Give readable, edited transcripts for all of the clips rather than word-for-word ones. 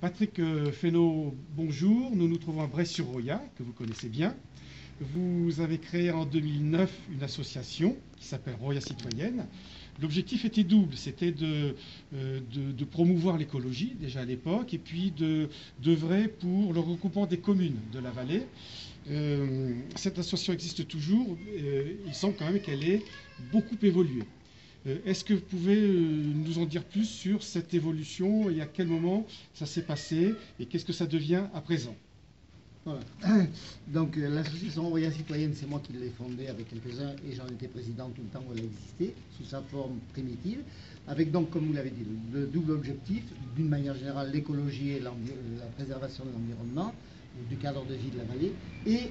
Patrick Fesneau, bonjour. Nous nous trouvons à Bray-sur-Roya, que vous connaissez bien. Vous avez créé en 2009 une association qui s'appelle Roya Citoyenne. L'objectif était double, c'était de promouvoir l'écologie déjà à l'époque et puis d'œuvrer pour le regroupement des communes de la vallée. Cette association existe toujours, il semble quand même qu'elle ait beaucoup évolué. Est-ce que vous pouvez nous en dire plus sur cette évolution et à quel moment ça s'est passé et qu'est-ce que ça devient à présent? Voilà. Donc l'association Roya Citoyenne, c'est moi qui l'ai fondée avec quelques-uns et j'en étais président tout le temps où elle a existé, sous sa forme primitive, avec donc, comme vous l'avez dit, le double objectif, d'une manière générale, l'écologie et la préservation de l'environnement, du cadre de vie de la vallée, et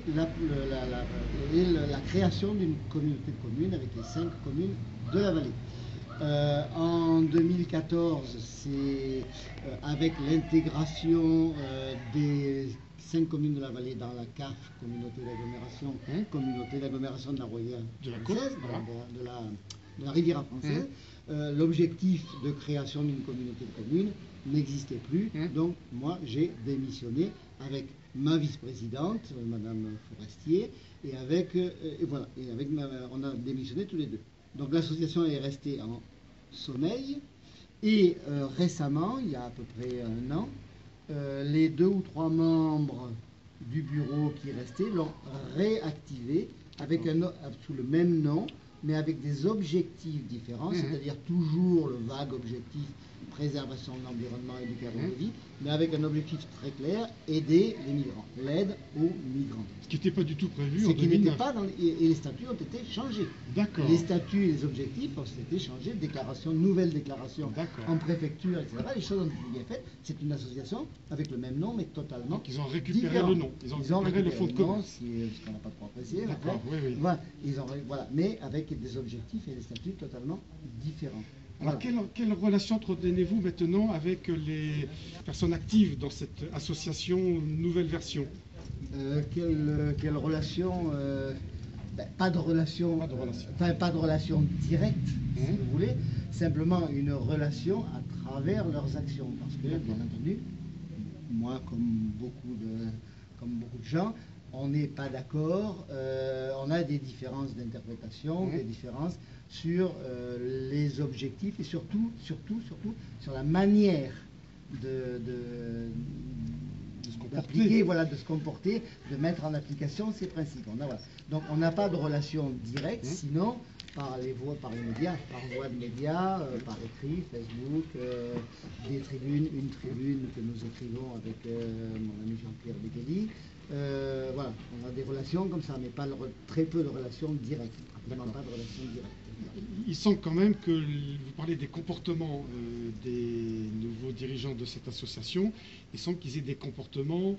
la création d'une communauté de communes avec les 5 communes de la vallée. En 2014, c'est avec l'intégration des 5 communes de la vallée dans la CAF, communauté d'agglomération de la Roya française, de la Riviera française, l'objectif de création d'une communauté de communes n'existait plus. Donc moi j'ai démissionné avec ma vice-présidente, Madame Forestier, et on a démissionné tous les deux. Donc l'association est restée en sommeil et récemment, il y a à peu près un an, les 2 ou 3 membres du bureau qui restaient l'ont réactivé avec sous le même nom, mais avec des objectifs différents, c'est-à-dire toujours le vague objectif préservation de l'environnement et du cadre de vie, mais avec un objectif très clair, aider les migrants, l'aide aux migrants. Ce qui n'était pas du tout prévu en 2009. Qui n'était pas et les statuts ont été changés. D'accord. Les statuts et les objectifs ont été changés, nouvelle déclaration en préfecture, etc. Les choses ont été bien faites. C'est une association avec le même nom, mais totalement Donc ils ont récupéré différent. le nom. Ils ont récupéré le fonds de commerce. Ce qu'on n'a pas trop apprécié. D'accord, oui. Voilà, mais avec des objectifs et des statuts totalement différents. Alors, quelle relation entretenez-vous maintenant avec les personnes actives dans cette association Nouvelle Version? Quelle relation pas de relation. Pas de relation directe, si vous voulez, simplement une relation à travers leurs actions. Parce que, bien entendu, moi, comme beaucoup de gens, on n'est pas d'accord, on a des différences d'interprétation, des différences sur les objectifs et surtout sur la manière d'appliquer, de se comporter, de mettre en application ces principes. Donc on n'a pas de relation directe, sinon par les médias, par voie de médias, par écrit, Facebook, une tribune que nous écrivons avec mon ami Jean-Pierre Bégueli. On a des relations comme ça, mais très peu de relations directes. Vraiment pas de relations directes. Il semble quand même que vous parlez des comportements des nouveaux dirigeants de cette association. Il semble qu'ils aient des comportements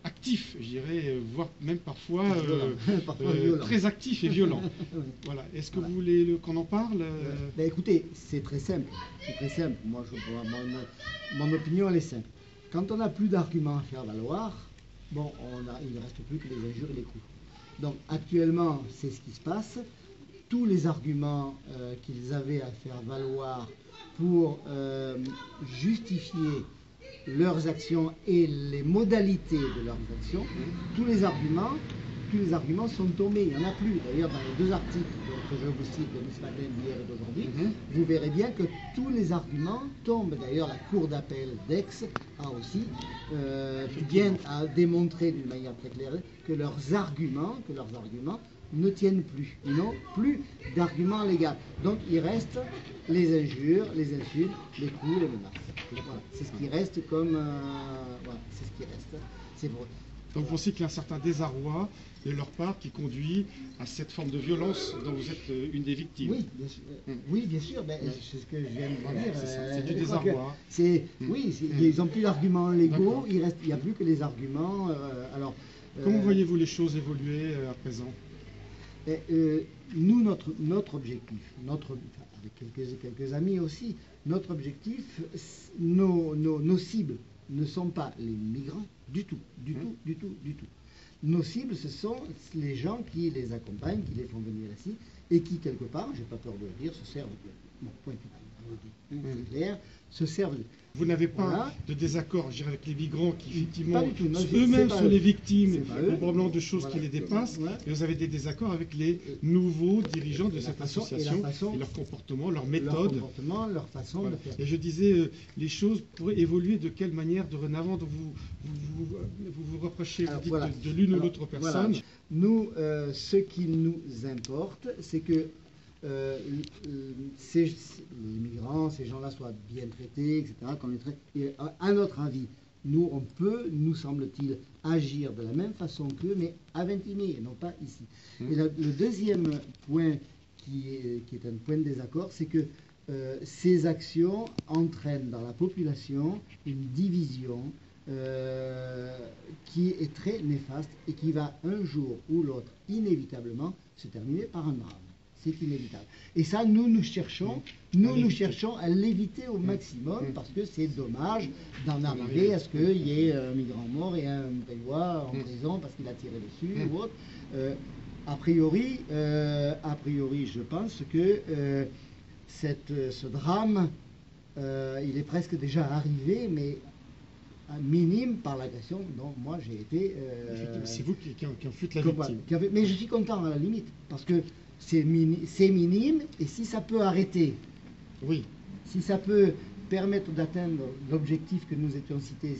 actifs, je dirais, voire même parfois très actifs et violents. Voilà. Est-ce que vous voulez qu'on en parle? Écoutez, c'est très simple. Moi, mon opinion, elle est simple. Quand on n'a plus d'arguments à faire valoir, il ne reste plus que les injures et les coups. Donc actuellement, c'est ce qui se passe. Tous les arguments qu'ils avaient à faire valoir pour justifier leurs actions et les modalités de leurs actions, tous les arguments sont tombés. Il n'y en a plus. D'ailleurs, dans les 2 articles que je vous cite de ce matin, d'hier et d'aujourd'hui, vous verrez bien que tous les arguments tombent. D'ailleurs, la Cour d'appel d'Aix a aussi bien à démontrer d'une manière très claire que leurs arguments ne tiennent plus. Ils n'ont plus d'arguments légaux. Donc il reste les injures, les insultes, les coups, les menaces. C'est ce qui reste comme... c'est ce qui reste. C'est vrai. Donc vous pensez qu'il y a un certain désarroi de leur part qui conduit à cette forme de violence dont vous êtes une des victimes? Oui, bien sûr. Bien sûr. C'est ce que je viens de vous dire. C'est du désarroi. Ils n'ont plus d'arguments légaux, il n'y a plus que les arguments. Comment voyez-vous les choses évoluer à présent? Nous, notre objectif, avec quelques amis aussi, notre objectif, nos cibles ne sont pas les migrants du tout. Nos cibles, ce sont les gens qui les accompagnent, qui les font venir ici, et qui, quelque part, j'ai pas peur de le dire, se servent de point final. je vous le dis, c'est clair, se servent. Vous n'avez pas Voilà. de désaccord, je dirais, avec les migrants qui, effectivement, Pas du tout, non, eux-mêmes c'est pas sont eux. les victimes, C'est pas eux. probablement de choses Voilà. qui les dépassent, Voilà. et vous avez des désaccords avec les nouveaux dirigeants de la cette façon- association, et la façon- et leur comportement, leur Leur méthode. comportement, leur façon Voilà. de faire. Et je disais, les choses pourraient évoluer de quelle manière dorénavant vous reprochez, vous Alors, dites voilà. de l'une ou Alors, l'autre voilà. personne. Nous, ce qui nous importe, c'est que les migrants, ces gens-là soient bien traités, etc., qu'on les traite. Et à notre avis, nous, on peut, nous semble-t-il, agir de la même façon qu'eux, mais à Vintimille, et non pas ici. Et le deuxième point qui est un point de désaccord, c'est que ces actions entraînent dans la population une division qui est très néfaste et qui va un jour ou l'autre inévitablement se terminer par un drame. C'est inévitable. Et ça, nous cherchons à l'éviter au maximum parce que c'est dommage d'en arriver à ce qu'il y ait un migrant mort et un Taïwan en prison parce qu'il a tiré dessus ou autre. A priori, je pense que ce drame, il est presque déjà arrivé, mais minime par l'agression dont moi j'ai été. C'est vous qui en fûtes la Voilà, victime. mais je suis content à la limite, parce que c'est minime, et si ça peut arrêter, Oui. si ça peut permettre d'atteindre l'objectif que nous étions fixés,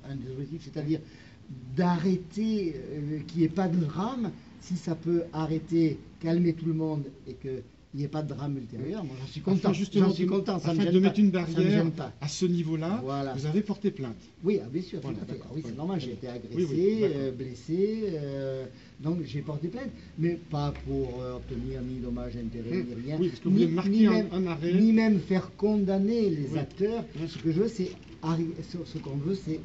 un des objectifs, c'est-à-dire d'arrêter qu'il n'y ait pas de drame, si ça peut arrêter, calmer tout le monde et qu'il n'y ait pas de drame ultérieur, moi j'en suis content. Justement, J'en suis content, ça me afin gêne de pas, mettre une ça me barrière gêne pas. à ce niveau-là, Voilà. vous avez porté plainte. Oui, bien sûr, Voilà, tout à fait. d'accord, Oui, c'est oui. normal, j'ai été agressé, Oui, d'accord. blessé, donc j'ai porté plainte, mais pas pour obtenir ni dommages intérêts, ni rien. Oui, parce que vous voulez marquer un arrêt. Ni même faire condamner les Oui. acteurs. Ce que je veux, c'est ce qu'on veut, c'est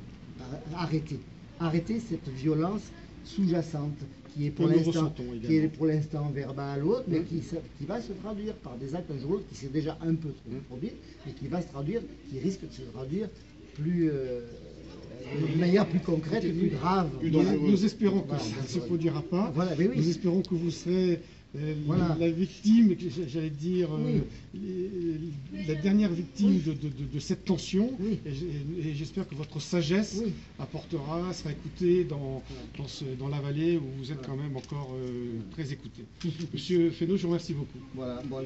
arrêter cette violence sous-jacente qui est pour Que nous l'instant ressentons également. verbale ou autre, mais qui va se traduire par des actes un jour ou l'autre, qui s'est déjà un peu produit, mais qui va se traduire, qui risque de se traduire plus de manière plus concrète et plus grave. Nous espérons que Voilà, ça ne se produira pas. Voilà, mais oui. Nous espérons que vous serez Voilà. la victime, j'allais dire, la dernière victime de cette tension. Oui. Et j'espère que votre sagesse Oui. apportera, sera écoutée dans la vallée où vous êtes quand même encore très écouté. Monsieur Fesneau, je vous remercie beaucoup. Voilà, bon.